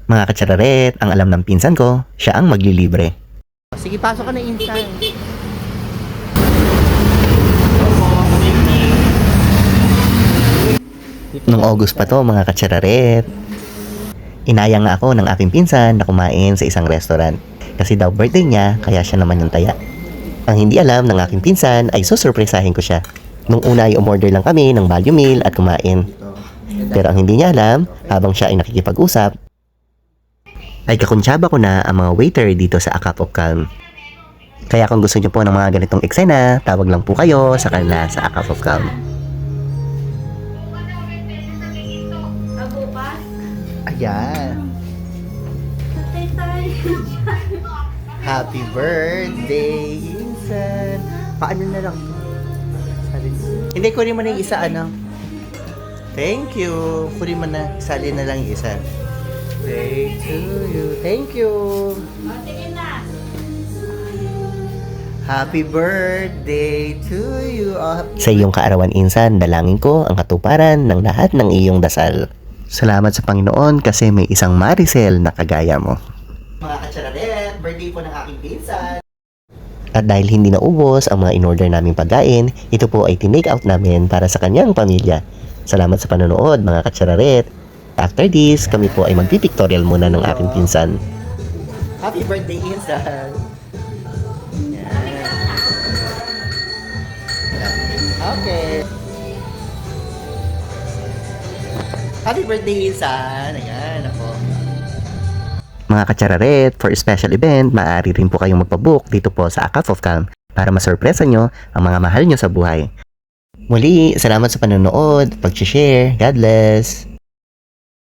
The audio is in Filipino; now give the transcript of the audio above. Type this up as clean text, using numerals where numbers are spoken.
Mga katsararet, ang alam ng pinsan ko, siya ang maglilibre. Sige, pasok ka na inside. Nung August pa to mga katsararet. Inaya nga ako ng aking pinsan na kumain sa isang restaurant. Kasi daw birthday niya, kaya siya naman yung taya. Ang hindi alam ng aking pinsan ay susurpresahin ko siya. Nung una ay umorder lang kami ng value meal at kumain. Pero ang hindi niya alam, habang siya ay nakikipag-usap, ay kakuntsaba ko na ang mga waiter dito sa A Cup of Calm. Kaya kung gusto niyo po ng mga ganitong eksena, tawag lang po kayo sa kanila sa A Cup of Calm. Ayan. Happy birthday, Insan. Paano na lang? Hindi, kunin mo na yung isa, ano? Thank you. Kunin mo na. Sali na lang yung isa. Thank you. Thank you. Happy birthday to you. Sa iyong kaarawan, Insan, dalangin ko ang katuparan ng lahat ng iyong dasal. Salamat sa Panginoon kasi may isang Maricel na kagaya mo. Mga katsararet, birthday po ng aking pinsan. At dahil hindi naubos ang mga in-order naming pagkain, ito po ay tinake out namin para sa kanyang pamilya. Salamat sa panonood mga katsararet. After this, kami po ay magpipictorial muna ng aking pinsan. Happy birthday, Insan! Okay. Happy birthday, Insan! Ayan, ako. Mga katsararet, for a special event, maaari rin po kayong magpabook dito po sa A Cup of Calm para masurpresa nyo ang mga mahal nyo sa buhay. Muli, salamat sa panonood, pag-share. God bless!